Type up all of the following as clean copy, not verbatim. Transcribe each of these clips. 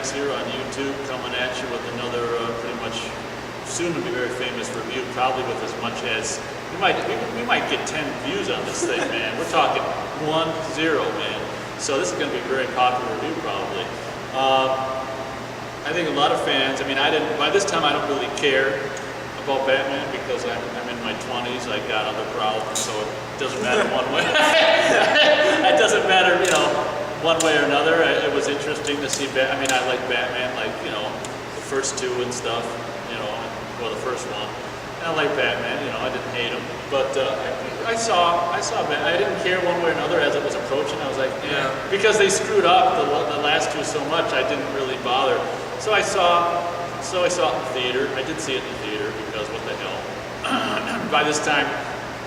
Fanatics here on YouTube, coming at you with another pretty much soon to be very famous review, probably with as much as we might get 10 views on this thing, man. We're talking 1-0, man. So this is going to be a very popular review, probably. I think a lot of fans. I mean, by this time I don't really care about Batman because I'm in my 20s. I got other problems, so it doesn't matter one way. It doesn't matter, one way or another. It was interesting to see I mean, I like Batman, like, the first two and stuff, well, the first one. And I like Batman, I didn't hate him. But I saw Batman. I didn't care one way or another as it was approaching. I was like, because they screwed up the last two so much, I didn't really bother. So I saw it in the theater. I did see it in the theater because what the hell. By this time,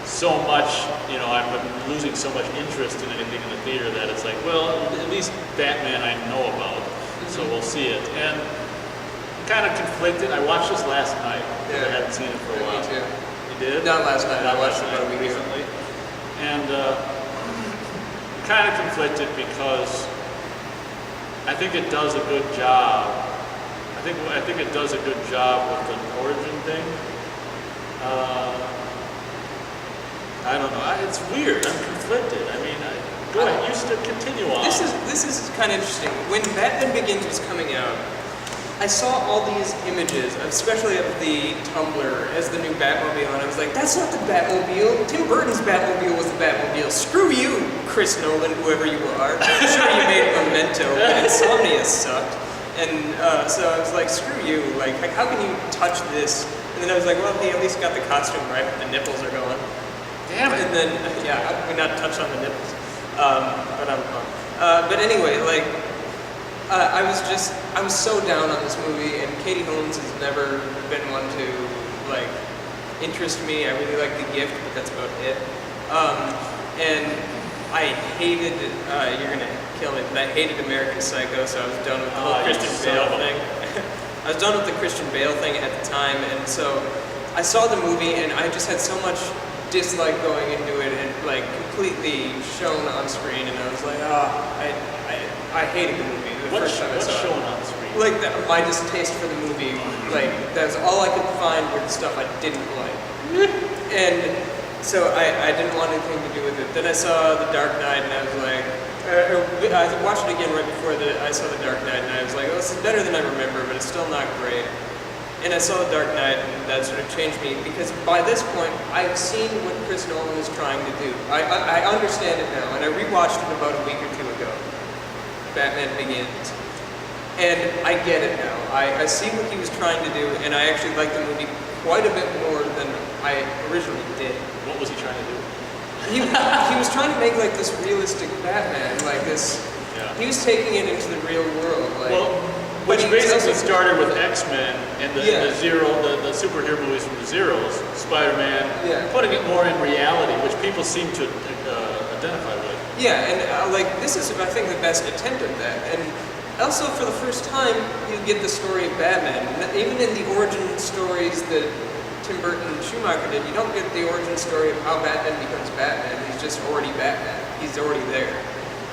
so much, I've been losing so much interest in anything in the theater that it's like, well, at least Batman I know about, so we'll see it. And I'm kind of conflicted. I watched this last night. I hadn't seen it for a while. Me too. You did? Not last night. I watched it about a week recently. And kind of conflicted because I think it does a good job. I think it does a good job with the origin thing. I don't know. It's weird. I'm conflicted. I mean, go ahead. You still continue on. This is kind of interesting. When Batman Begins was coming out, I saw all these images, especially of the Tumblr as the new Batmobile, and I was like, that's not the Batmobile. Tim Burton's Batmobile was the Batmobile. Screw you, Chris Nolan, whoever you are. I'm sure you made Memento, but Insomnia sucked. And so I was like, screw you. Like, how can you touch this? And then I was like, well, he at least got the costume right. The nipples are going. Damn it. And then, how can we not touch on the nipples? But I'm fine. But anyway, like, I was so down on this movie, and Katie Holmes has never been one to, like, interest me. I really like The Gift, but that's about it. And I hated, you're gonna kill me, but I hated American Psycho, so I was done with the whole Christian Bale thing. I was done with the Christian Bale thing at the time, and so I saw the movie, and I just had so much dislike going into it, and like completely shown on screen, and I was like, I hated the movie the first time I saw it. What's shown on screen? Like my distaste for the movie, like that's all I could find were the stuff I didn't like, and so I didn't want anything to do with it. Then I saw The Dark Knight, and I was like, I watched it again right before I saw The Dark Knight, and I was like, oh, this is better than I remember, but it's still not great. And I saw The Dark Knight, and that sort of changed me, because by this point, I've seen what Chris Nolan is trying to do. I understand it now, and I rewatched it about a week or two ago, Batman Begins. And I get it now. I see what he was trying to do, and I actually like the movie quite a bit more than I originally did. What was he trying to do? He was trying to make like this realistic Batman, like this. Yeah. He was taking it into the real world, like. Which basically started with X-Men and the superhero movies from the Zeros, Spider-Man, putting it more in reality, which people seem to identify with. Yeah, and this is, I think, the best attempt at that. And also, for the first time, you get the story of Batman. Even in the origin stories that Tim Burton and Schumacher did, you don't get the origin story of how Batman becomes Batman. He's just already Batman. He's already there.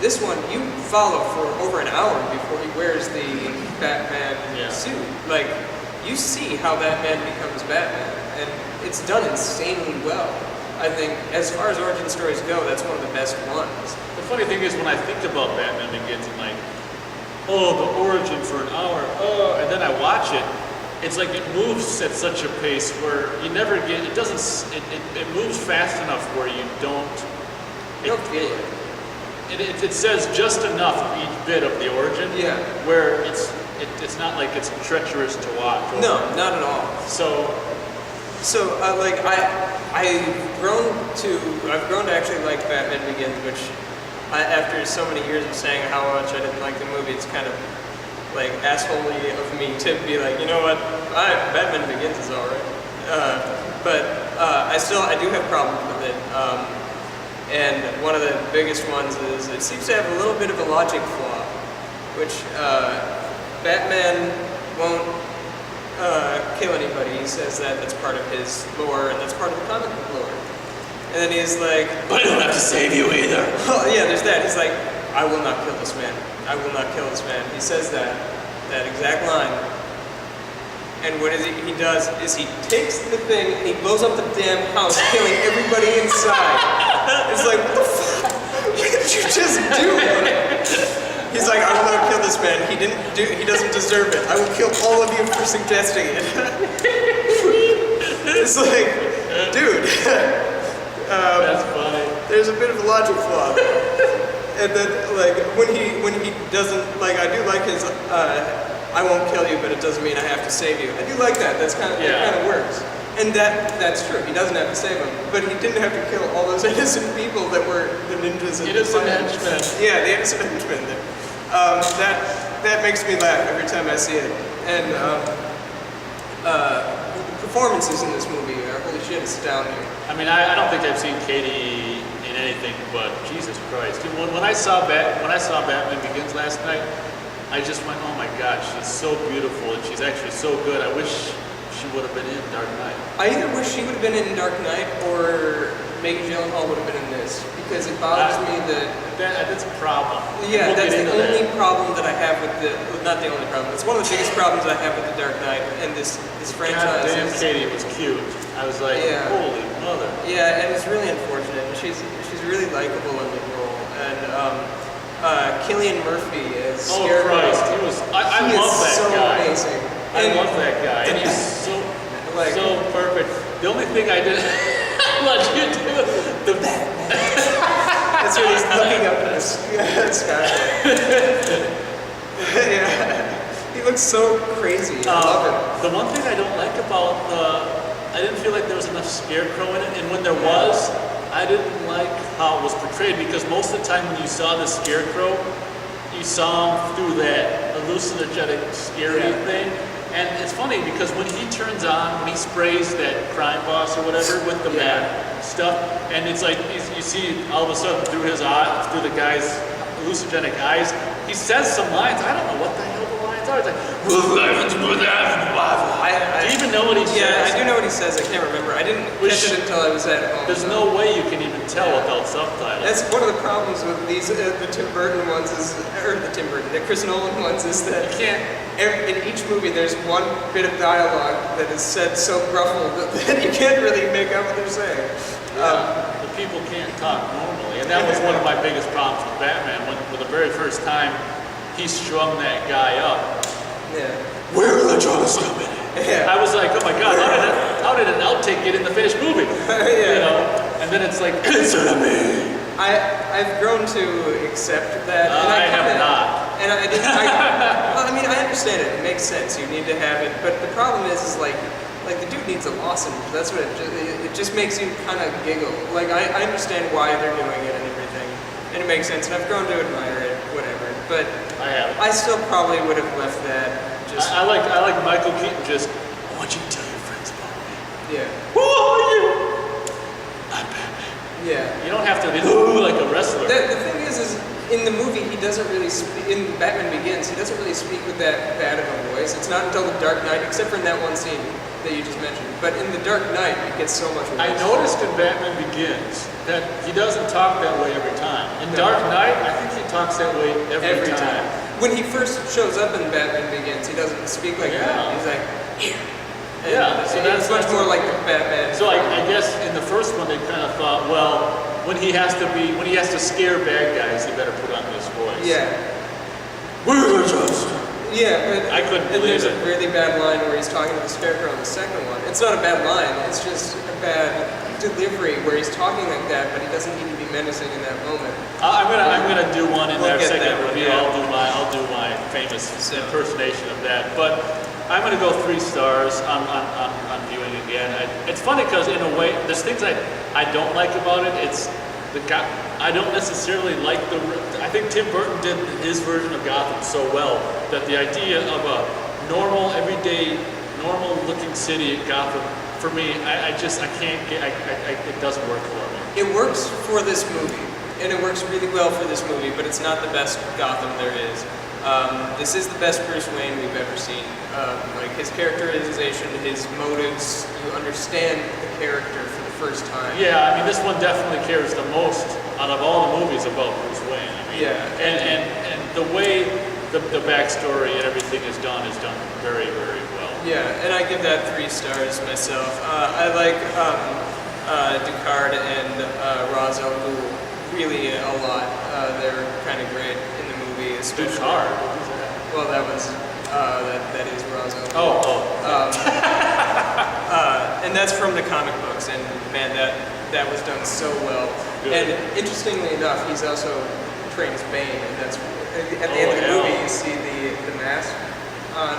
This one, you follow for over an hour before he wears the Batman suit. Like, you see how Batman becomes Batman, and it's done insanely well. I think, as far as origin stories go, that's one of the best ones. The funny thing is, when I think about Batman Begins, I'm like, oh, the origin for an hour, and then I watch it, it's like it moves at such a pace where you never get, it moves fast enough where you don't feel it. It says just enough of each bit of the origin, where it's not like it's treacherous to watch. No, not at all. So I've grown to actually like Batman Begins, which after so many years of saying how much I didn't like the movie, it's kind of like assholey of me to be like, you know what, Batman Begins is alright. But I do have problems with it. And one of the biggest ones is it seems to have a little bit of a logic flaw, which Batman won't kill anybody. He says that's part of his lore, and that's part of the comic book lore. And then he's like, but I don't have to save you either. Well, yeah, there's that. He's like, I will not kill this man. I will not kill this man. He says that. that exact line. And what is he does is he takes the thing and he blows up the damn house, killing everybody inside. It's like, what the fuck? What did you just do? He's like, I will not kill this man. He doesn't deserve it. I will kill all of you for suggesting it. It's like, dude. That's funny. There's a bit of a logic flaw. And then, like, when he doesn't, like, I do like his, I won't kill you, but it doesn't mean I have to save you. I do like that. That kind of works. And that's true. He doesn't have to save them, but he didn't have to kill all those innocent people that were the ninjas. Innocent henchmen. Yeah, the innocent henchmen. That makes me laugh every time I see it. And performances in this movie are holy shit, astounding. I mean, I don't think I've seen Katie in anything but Jesus Christ. Dude, when I saw Batman Begins last night, I just went, oh my God, she's so beautiful and she's actually so good. I wish she would have been in Dark Knight. I either wish she would have been in Dark Knight or Maggie Gyllenhaal would have been in this, because it bothers me that that's a problem. Yeah, We'll that's get the into only that. problem that I have with not the only problem. It's one of the biggest problems I have with the Dark Knight and this franchise. God damn, is- Katie was cute. I was like, Yeah. holy mother. Yeah, and it's really unfortunate. And she's really likable in the role. And Cillian Murphy as Oh Scarecrow. Christ, I He love is that so guy. amazing. I And love that guy. And he's so Like- so perfect. The only thing I did let you do the that's when he's looking up at the sky. Yeah, he looks so crazy. I love it. The one thing I don't like about I didn't feel like there was enough Scarecrow in it, and when there was, I didn't like how it was portrayed, because most of the time when you saw the Scarecrow, you saw him through that hallucinogenic, scary thing. And it's funny because when he turns on, when he sprays that crime boss or whatever with the bad stuff, and it's like you see all of a sudden through his eye, through the guy's hallucinogenic eyes, he says some lines. I don't know what the hell the lines are. It's like, do you even know what he says? Yeah, I do know what he says. I can't remember. I didn't catch it until I was at home. There's no way you can even tell without subtitles. That's one of the problems with these, the Tim Burton ones the Chris Nolan ones is that You can't. in each movie there's one bit of dialogue that is said so gruffled that you can't really make out what they're saying. The people can't talk normally, and that was one of my biggest problems with Batman. When, for the very first time, he strung that guy up. Yeah. Where are the drugs coming in? Yeah. I was like, oh my God, how did an outtake get in the finished movie? Yeah. You know, and then it's like, answer to me. I've grown to accept that. And I have kinda- not. And well, I mean, I understand it. It makes sense. You need to have it. But the problem is like the dude needs a lozenge. That's what it just makes you kind of giggle. Like, I understand why they're doing it and everything. And it makes sense. And I've grown to admire it, whatever. But I have. I still probably would have left that just, I like Michael Keaton just, I want you to tell your friends about me. yeah. Who are you? I'm Batman. Yeah. You don't have to be like a wrestler. The thing is in the movie, he doesn't really speak, in Batman Begins, he doesn't really speak with that bad of a voice. It's not until The Dark Knight, except for in that one scene that you just mentioned. But in The Dark Knight, it gets so much worse. I noticed in Batman Begins that he doesn't talk that way every time. In Dark Knight, I think he talks that way every time. When he first shows up in Batman Begins, he doesn't speak like that. He's like, here. And Yeah, so it's much more like the Batman. So I guess in the first one they kind of thought, well, when he has to scare bad guys, he better put on this voice. Yeah. We're just. Yeah, but I couldn't and believe there's it. a really bad line where he's talking to the Scarecrow in the second one. It's not a bad line, it's just a bad delivery where he's talking like that, but he doesn't need to be menacing in that moment. I'm gonna do one in We'll our get second that one, review. yeah. I'll do my famous impersonation of that. But I'm gonna go 3 stars on viewing again. It's funny because in a way, there's things I don't like about it. It's the guy. I don't necessarily like the. I think Tim Burton did his version of Gotham so well that the idea of a normal, everyday, normal-looking city at Gotham, for me, I can't get. It doesn't work for me. It works for this movie, and it works really well for this movie, but it's not the best Gotham there is. This is the best Bruce Wayne we've ever seen. Like his characterization, his motives, you understand the character for the first time. Yeah, I mean, this one definitely cares the most out of all the movies about Bruce Wayne. I mean, Yeah. and the way the backstory and everything is done very, very well. Yeah, and I give that 3 stars myself. I like Ducard and Ra's al Ghul really a lot. They're kind of great in the movie, especially. Ducard? What was that? Well, that was that is Ra's al Ghul. Oh. And that's from the comic books, and man, that was done so well. Good. And interestingly enough, he's also trains Bane, and that's at the end of the yeah. movie you see the mask on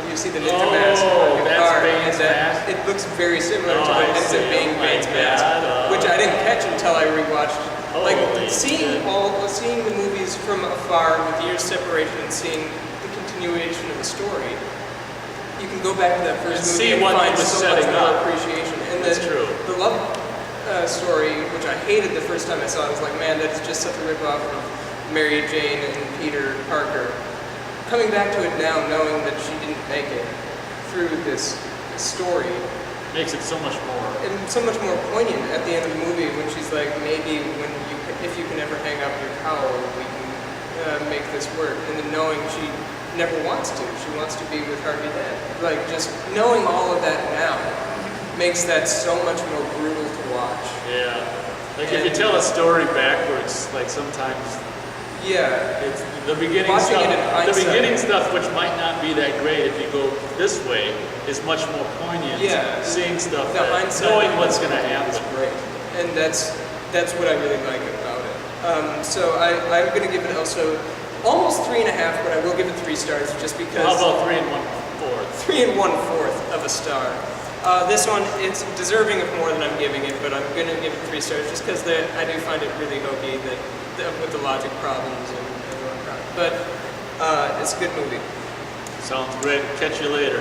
you see the ninja Oh, mask on that's Ducard, Bane's and mask? it looks very similar Oh, to I what ends see. up being Oh my Bane's mask, God. which I didn't catch until I rewatched. Like Holy seeing shit. seeing the movies from afar with years separation and seeing the continuation of the story. You can go back to that first And movie see and what find he was so much setting more up. appreciation. And That's true. The love story, which I hated the first time I saw it, was like, man, that's just such a ripoff of Mary Jane and Peter Parker. Coming back to it now, knowing that she didn't make it through this story, Makes it so much more. and so much more poignant at the end of the movie when she's like, maybe if you can ever hang up your cowl, we can make this work. And then knowing she never wants to. She wants to be with Harvey Dent. Like, just knowing all of that now makes that so much more brutal to watch. Yeah. Like if you tell a story backwards, like sometimes Yeah. it's the beginning Watching stuff. it in The hindsight. beginning stuff, which might not be that great if you go this way, is much more poignant. Yeah. Seeing stuff, The that, hindsight knowing what's going to is happen. great. And that's what I really like about it. So I'm going to give it also almost 3.5, but I will give it 3 stars just because. How about 3 1/4? 3 1/4 of a star. This one, it's deserving of more than I'm giving it, but I'm going to give it 3 stars just because I do find it really hokey with the logic problems and whatnot. But it's a good movie. Sounds great. Catch you later.